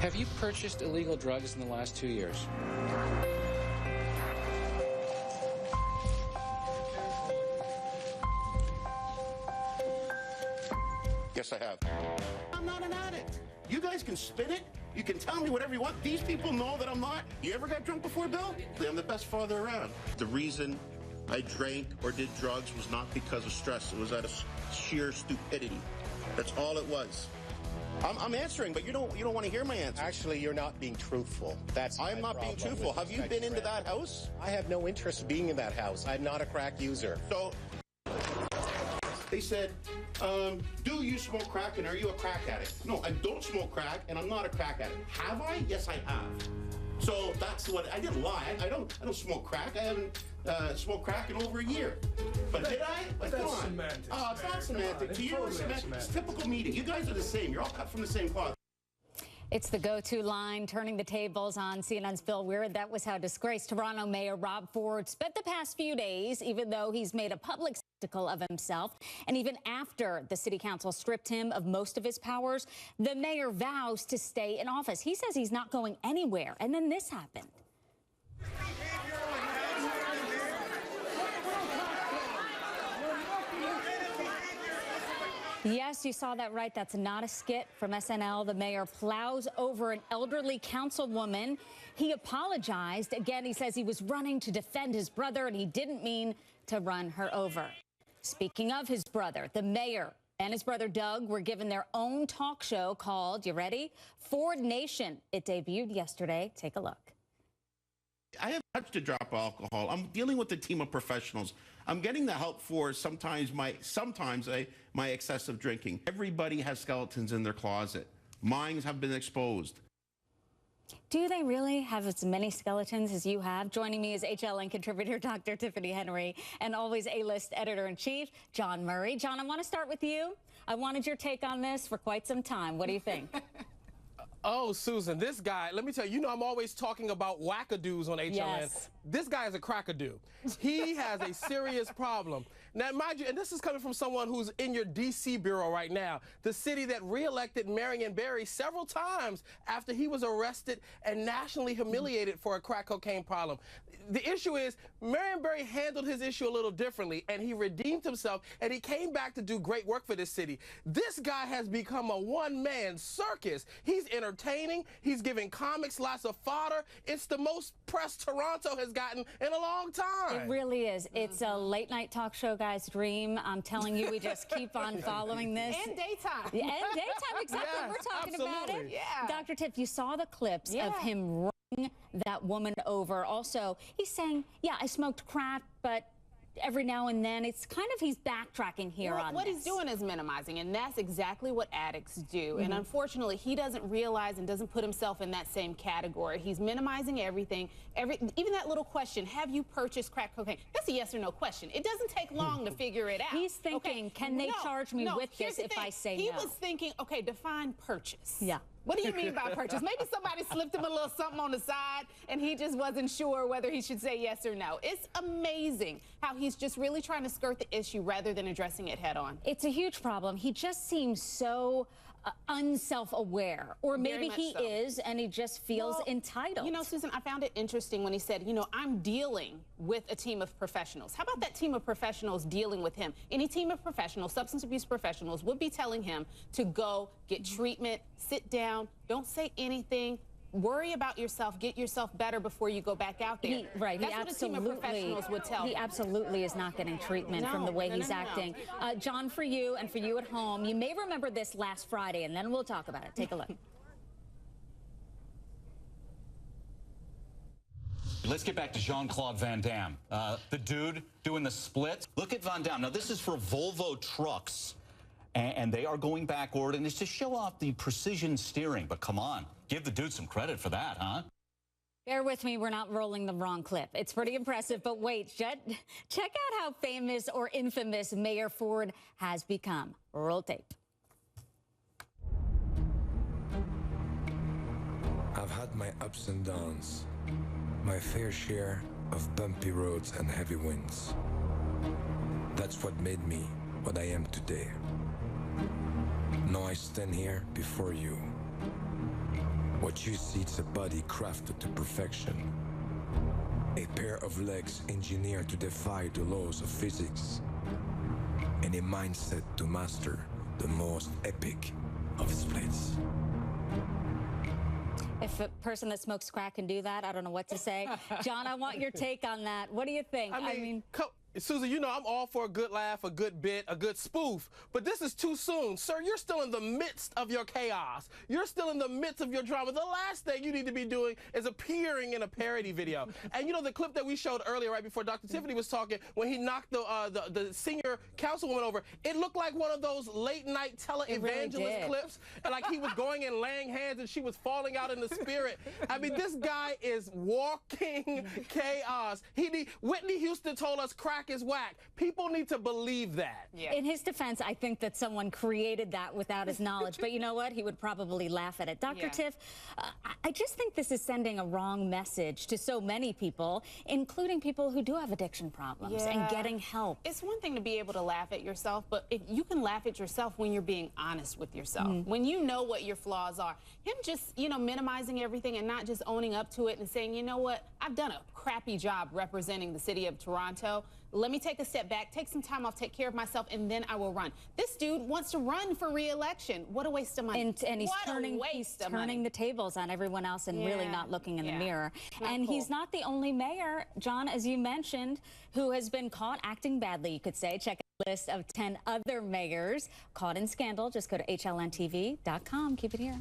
Have you purchased illegal drugs in the last 2 years? Yes, I have. I'm not an addict. You guys can spin it. You can tell me whatever you want. These people know that I'm not. You ever got drunk before, Bill? I'm the best father around. The reason I drank or did drugs was not because of stress. It was out of sheer stupidity. That's all it was. I'm answering, but you don't want to hear my answer. Actually, you're not being truthful. I'm not being truthful. Have you been into that house? I have no interest being in that house. I'm not a crack user. So they said, do you smoke crack and are you a crack addict? No, I don't smoke crack and I'm not a crack addict. Have I? Yes, I have. So that's what I didn't lie. I don't smoke crack. I haven't smoked crack in over a year. But did I? But come on. Semantics, oh, it's not semantic. To you, it's semantic. It's typical meeting. You guys are the same. You're all cut from the same cloth. It's the go-to line, turning the tables on CNN's Phil Weird. That was how disgraced Toronto Mayor Rob Ford spent the past few days, even though he's made a public spectacle of himself. And even after the city council stripped him of most of his powers, the mayor vows to stay in office. He says he's not going anywhere. And then this happened. Yes, you saw that right. That's not a skit from SNL. The mayor plows over an elderly councilwoman. He apologized. Again, he says he was running to defend his brother and he didn't mean to run her over. Speaking of his brother, the mayor and his brother Doug were given their own talk show called, you ready? Ford Nation. It debuted yesterday. Take a look. I have touched a drop of alcohol. I'm dealing with a team of professionals. I'm getting the help for sometimes my excessive drinking. Everybody has skeletons in their closet. Mine have been exposed. Do they really have as many skeletons as you have? Joining me is HLN contributor Dr. Tiffany Henry and always A-list editor-in-chief Jawn Murray. Jawn, I want to start with you. I wanted your take on this for quite some time. What do you think? Oh, Susan, this guy, let me tell you, I'm always talking about wackadoos on HLN. Yes. This guy is a crackadoo. He has a serious problem. Now, mind you, and this is coming from someone who's in your D.C. bureau right now, the city that reelected Marion Barry several times after he was arrested and nationally humiliated for a crack cocaine problem. The issue is Marion Barry handled his issue a little differently, and he redeemed himself, and he came back to do great work for this city. This guy has become a one-man circus. He's entertaining. He's giving comics lots of fodder. It's the most press Toronto has gotten in a long time. It really is. It's a late-night talk show guy's dream. I'm telling you, we just keep on following this. And daytime. Yeah, and daytime, exactly. Yeah, We're talking absolutely. about it. Yeah. Dr. Tiff, you saw the clips of him running that woman over. Also, he's saying, yeah, I smoked crack, but every now and then it's kind of he's backtracking here on what this. he's doing is minimizing, and that's exactly what addicts do. And unfortunately, he doesn't realize and doesn't put himself in that same category. He's minimizing everything. Even that little question, have you purchased crack cocaine? That's a yes or no question. It doesn't take long to figure it out. He's thinking, can they charge me with this if I say no? He was thinking, okay, define purchase. Yeah. What do you mean by purchase? Maybe somebody slipped him a little something on the side and he just wasn't sure whether he should say yes or no. It's amazing how he's just really trying to skirt the issue rather than addressing it head on. It's a huge problem. He just seems so unself-aware, or maybe he is and he just feels entitled. You know, Susan, I found it interesting when he said, I'm dealing with a team of professionals. How about that team of professionals dealing with him? Any team of professionals, substance abuse professionals, would be telling him to go get treatment, sit down, don't say anything, worry about yourself, get yourself better before you go back out there. Right, That's what a team of professionals would tell He him. absolutely is not getting treatment from the way he's acting. Jawn, for you and for you at home, you may remember this last Friday, and then we'll talk about it. Take a look. Let's get back to Jean-Claude Van Damme. The dude doing the splits. Look at Van Damme. Now, this is for Volvo trucks, and they are going backward, and it's to show off the precision steering. But come on, give the dude some credit for that, huh? Bear with me, we're not rolling the wrong clip. It's pretty impressive, but wait, check out how famous or infamous Mayor Ford has become. Roll tape. I've had my ups and downs, my fair share of bumpy roads and heavy winds. That's what made me what I am today. Now I stand here before you, What you see is a body crafted to perfection. A pair of legs engineered to defy the laws of physics. And a mindset to master the most epic of splits. If a person that smokes crack can do that, I don't know what to say. John, I want your take on that. What do you think? I mean Susan, you know I'm all for a good laugh, a good bit, a good spoof, but this is too soon. Sir, you're still in the midst of your chaos. You're still in the midst of your drama. The last thing you need to be doing is appearing in a parody video. And you know the clip that we showed earlier, right before Dr. Tiffany was talking, when he knocked the senior councilwoman over, it looked like one of those late night televangelist really clips, and like he was going and laying hands and she was falling out in the spirit. I mean, this guy is walking chaos. Whitney Houston told us crack is whack. People need to believe that. Yeah. In his defense, I think that someone created that without his knowledge. But you know what? He would probably laugh at it. Dr. Tiff, I just think this is sending a wrong message to so many people, including people who do have addiction problems and getting help. It's one thing to be able to laugh at yourself, but if you can laugh at yourself when you're being honest with yourself, when you know what your flaws are. Him just, you know, minimizing everything and not just owning up to it and saying, you know what, I've done a crappy job representing the city of Toronto. Let me take a step back, take some time off, take care of myself, and then I will run. This dude wants to run for re-election. What a waste of money. And he's turning the tables on everyone else and really not looking in the mirror. And he's not the only mayor, John, as you mentioned, who has been caught acting badly, you could say. Check out a list of 10 other mayors caught in scandal. Just go to HLNTV.com. Keep it here.